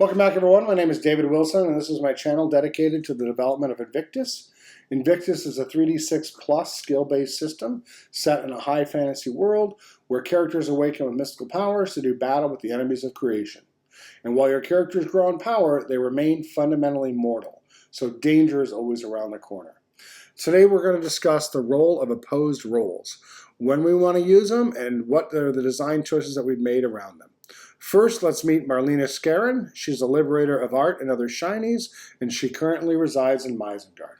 Welcome back, everyone. My name is David Wilson, and this is my channel dedicated to the development of Invictus. Invictus is a 3d6 plus skill-based system set in a high fantasy world where characters awaken with mystical powers to do battle with the enemies of creation. And while your characters grow in power, they remain fundamentally mortal, so danger is always around the corner. Today we're going to discuss the role of opposed roles, when we want to use them, and what are the design choices that we've made around them. First, let's meet Marlena Skarin. She's a liberator of art and other shinies, and she currently resides in Isengard.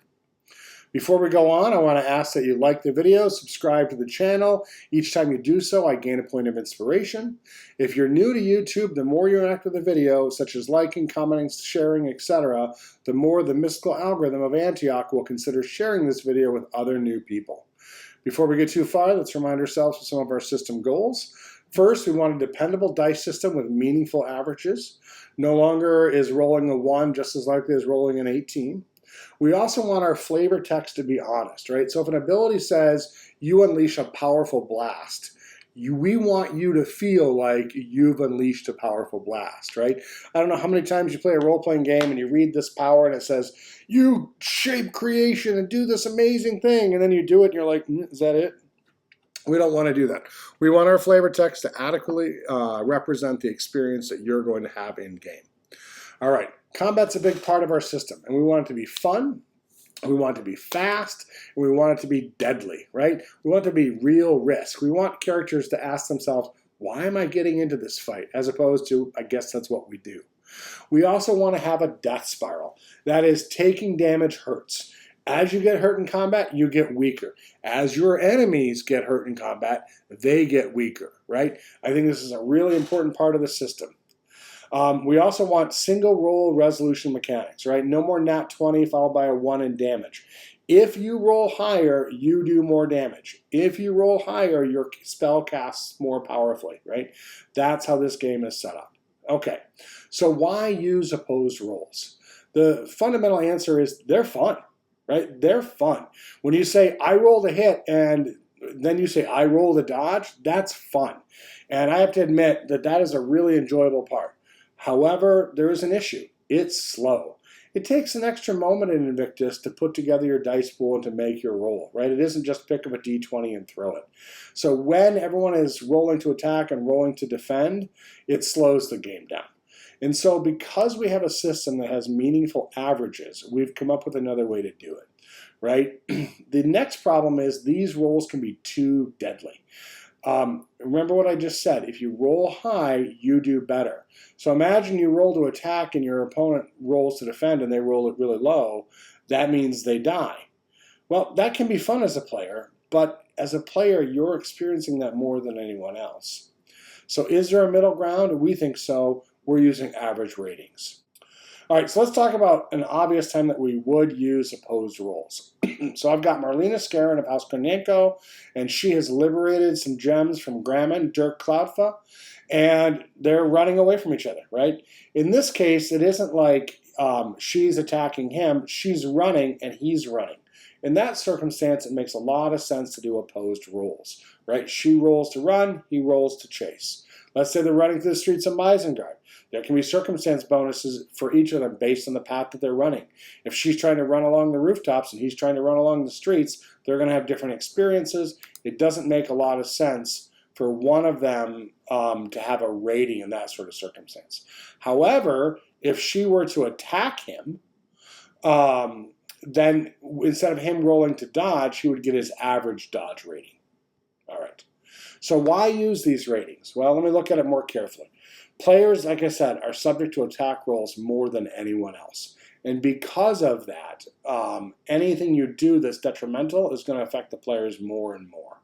Before we go on, I want to ask that you like the video, subscribe to the channel. Each time you do so, I gain a point of inspiration. If you're new to YouTube, the more you interact with the video, such as liking, commenting, sharing, etc., the more the mystical algorithm of Antioch will consider sharing this video with other new people. Before we get too far, let's remind ourselves of some of our system goals. First, we want a dependable dice system with meaningful averages. No longer is rolling a 1 just as likely as rolling an 18. We also want our flavor text to be honest, right? So if an ability says you unleash a powerful blast, we want you to feel like you've unleashed a powerful blast, right? I don't know how many times you play a role-playing game and you read this power and it says, you shape creation and do this amazing thing, and then you do it and you're like, is that it? We don't want to do that. We want our flavor text to adequately represent the experience that you're going to have in-game. All right, combat's a big part of our system, and we want it to be fun, we want it to be fast, and we want it to be deadly, right? We want it to be real risk. We want characters to ask themselves, why am I getting into this fight? As opposed to, I guess that's what we do. We also want to have a death spiral. That is, taking damage hurts. As you get hurt in combat, you get weaker. As your enemies get hurt in combat, they get weaker, right? I think this is a really important part of the system. We also want single roll resolution mechanics, right? No more nat 20 followed by a 1 in damage. If you roll higher, you do more damage. If you roll higher, your spell casts more powerfully, right? That's how this game is set up. Okay, so why use opposed rolls? The fundamental answer is they're fun. Right? They're fun. When you say, I rolled a hit, and then you say, I rolled a dodge, that's fun. And I have to admit that that is a really enjoyable part. However, there is an issue. It's slow. It takes an extra moment in Invictus to put together your dice pool and to make your roll, right? It isn't just pick up a d20 and throw it. So when everyone is rolling to attack and rolling to defend, it slows the game down. And so because we have a system that has meaningful averages, we've come up with another way to do it, right? The next problem is these rolls can be too deadly. Remember what I just said. If you roll high, you do better. So imagine you roll to attack and your opponent rolls to defend and they roll it really low. That means they die. Well, that can be fun as a player, but as a player, you're experiencing that more than anyone else. So is there a middle ground? We think so. We're using average ratings. All right, so let's talk about an obvious time that we would use opposed rolls. So I've got Marlena Skarin of House Konyenko, and she has liberated some gems from Graman, Dirk Cloudfa, and they're running away from each other, right? In this case, it isn't like she's attacking him, she's running and he's running. In that circumstance, it makes a lot of sense to do opposed rolls, right? She rolls to run, he rolls to chase. Let's say they're running through the streets of Isengard. There can be circumstance bonuses for each of them based on the path that they're running. If she's trying to run along the rooftops and he's trying to run along the streets, they're going to have different experiences. It doesn't make a lot of sense for one of them to have a rating in that sort of circumstance. However, if she were to attack him, then instead of him rolling to dodge, he would get his average dodge rating. All right. So why use these ratings? Well, let me look at it more carefully. Players, like I said, are subject to attack rolls more than anyone else. And because of that, anything you do that's detrimental is going to affect the players more and more.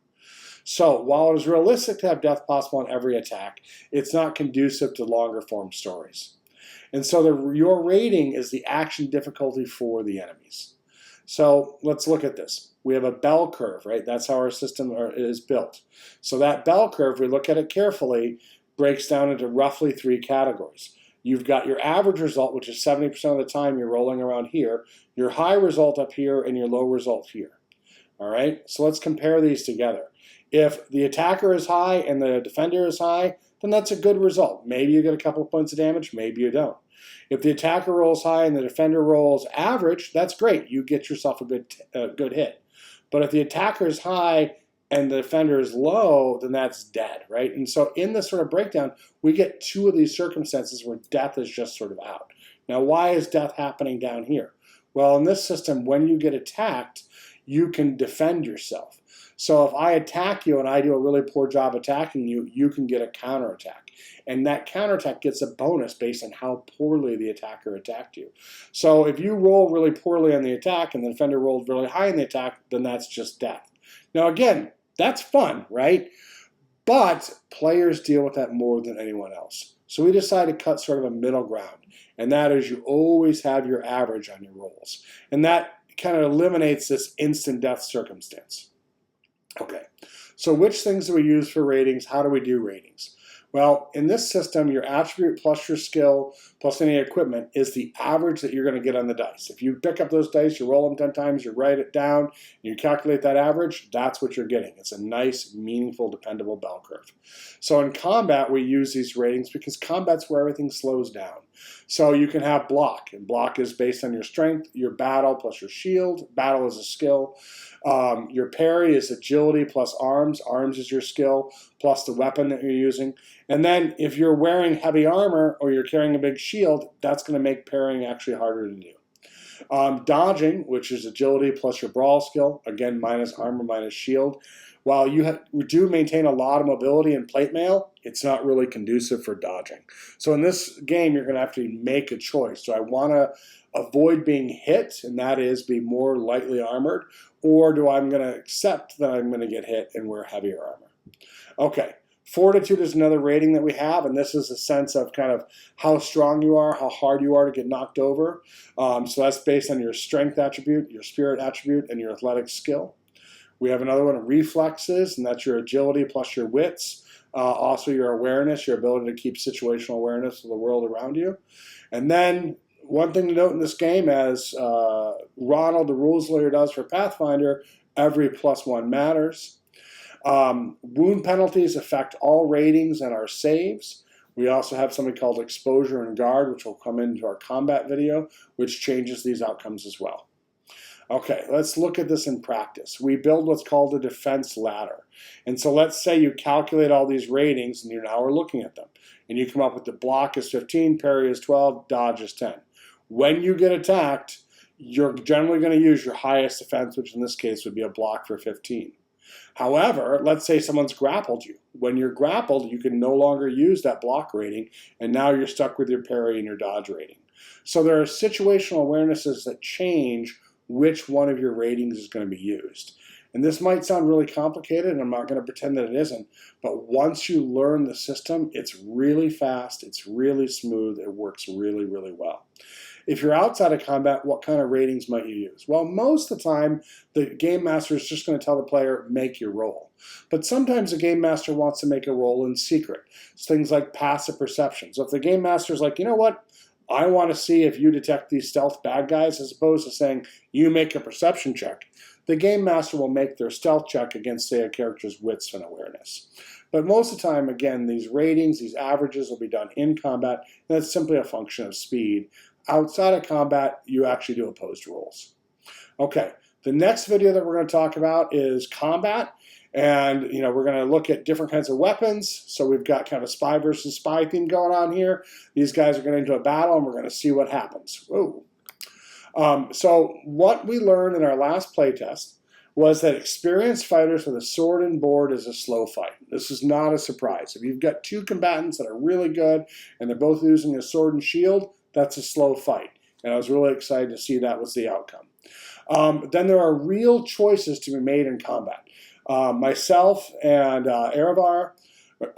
So while it is realistic to have death possible on every attack, it's not conducive to longer form stories. And so your rating is the action difficulty for the enemies. So let's look at this. We have a bell curve, right? That's how our system is built. So that bell curve, we look at it carefully, breaks down into roughly 3 categories. You've got your average result, which is 70% of the time you're rolling around here, your high result up here, and your low result here. All right, so let's compare these together. If the attacker is high and the defender is high, then that's a good result. Maybe you get a couple of points of damage, maybe you don't. If the attacker rolls high and the defender rolls average, that's great. You get yourself a good hit. But if the attacker is high and the defender is low, then that's dead, right? And so in this sort of breakdown, we get two of these circumstances where death is just sort of out. Now, why is death happening down here? Well, in this system, when you get attacked, you can defend yourself. So if I attack you and I do a really poor job attacking you, you can get a counterattack. And that counterattack gets a bonus based on how poorly the attacker attacked you. So if you roll really poorly on the attack and the defender rolled really high in the attack, then that's just death. Now again, that's fun, right? But players deal with that more than anyone else. So we decided to cut sort of a middle ground. And that is you always have your average on your rolls. And that kind of eliminates this instant death circumstance. Okay, so which things do we use for ratings? How do we do ratings? Well, in this system, your attribute plus your skill plus any equipment is the average that you're going to get on the dice. If you pick up those dice, you roll them 10 times, you write it down, you calculate that average, that's what you're getting. It's a nice, meaningful, dependable bell curve. So in combat, we use these ratings because combat's where everything slows down. So you can have block, and block is based on your strength, your battle plus your shield. Battle is a skill. Your parry is agility plus arms. Arms is your skill plus the weapon that you're using. And then if you're wearing heavy armor or you're carrying a big shield, that's going to make parrying actually harder to do. Dodging, which is agility plus your brawl skill, again, minus armor, minus shield. While you do maintain a lot of mobility in plate mail, it's not really conducive for dodging. So in this game, you're going to have to make a choice. Do I want to avoid being hit, and that is be more lightly armored, or do I'm going to accept that I'm going to get hit and wear heavier armor? Okay, fortitude is another rating that we have, and this is a sense of kind of how strong you are, how hard you are to get knocked over. So that's based on your strength attribute, your spirit attribute, and your athletic skill. We have another one, reflexes, and that's your agility plus your wits. Also your awareness, your ability to keep situational awareness of the world around you. And then one thing to note in this game, as Ronald, the rules lawyer, does for Pathfinder, every +1 matters. Wound penalties affect all ratings and our saves. We also have something called exposure and guard, which will come into our combat video, which changes these outcomes as well. Okay, let's look at this in practice. We build what's called a defense ladder. And so let's say you calculate all these ratings and now we're looking at them. And you come up with the block is 15, parry is 12, dodge is 10. When you get attacked, you're generally going to use your highest defense, which in this case would be a block for 15. However, let's say someone's grappled you. When you're grappled, you can no longer use that block rating, and now you're stuck with your parry and your dodge rating. So there are situational awarenesses that change which one of your ratings is going to be used. And this might sound really complicated, and I'm not going to pretend that it isn't, but once you learn the system, it's really fast, it's really smooth, it works really, really well. If you're outside of combat, what kind of ratings might you use? Well, most of the time, the game master is just going to tell the player, make your roll. But sometimes the game master wants to make a roll in secret. It's things like passive perception. So if the game master is like, you know what? I want to see if you detect these stealth bad guys, as opposed to saying, you make a perception check. The game master will make their stealth check against, say, a character's wits and awareness. But most of the time, again, these ratings, these averages will be done in combat, and that's simply a function of speed. Outside of combat, you actually do opposed rolls. Okay, the next video that we're going to talk about is combat. And, we're going to look at different kinds of weapons. So we've got kind of a spy versus spy theme going on here. These guys are going into a battle, and we're going to see what happens. Whoa. So what we learned in our last playtest was that experienced fighters with a sword and board is a slow fight. This is not a surprise. If you've got two combatants that are really good, and they're both using a sword and shield, that's a slow fight. And I was really excited to see that was the outcome. Then there are real choices to be made in combat. Myself and Erevar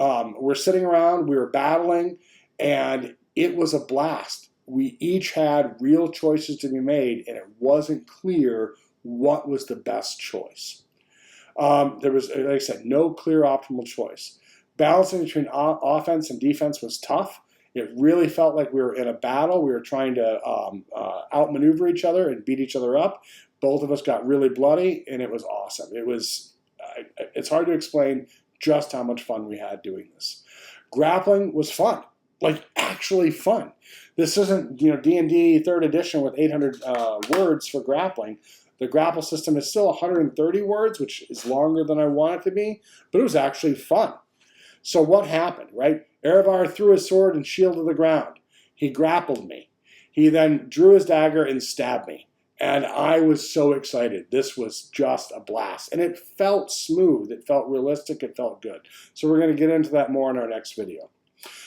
were sitting around, we were battling, and it was a blast. We each had real choices to be made, and it wasn't clear what was the best choice. There was, like I said, no clear optimal choice. Balancing between offense and defense was tough. It really felt like we were in a battle. We were trying to outmaneuver each other and beat each other up. Both of us got really bloody, and it was awesome. It's hard to explain just how much fun we had doing this. Grappling was fun, like actually fun. This isn't, D&D 3rd edition with 800 words for grappling. The grapple system is still 130 words, which is longer than I want it to be, but it was actually fun. So what happened, right? Erevar threw his sword and shield to the ground. He grappled me. He then drew his dagger and stabbed me. And I was so excited. This was just a blast. And it felt smooth. It felt realistic. It felt good. So we're going to get into that more in our next video.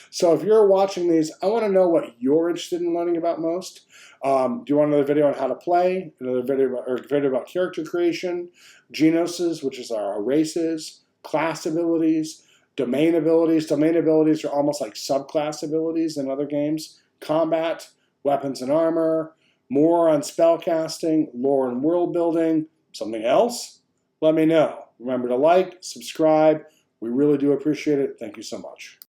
So if you're watching these, I want to know what you're interested in learning about most. Do you want another video on how to play? Another video about character creation, genoses, which is our races, class abilities, domain abilities. Domain abilities are almost like subclass abilities in other games. Combat, weapons and armor, more on spellcasting, lore and world building, something else? Let me know. Remember to like, subscribe. We really do appreciate it. Thank you so much.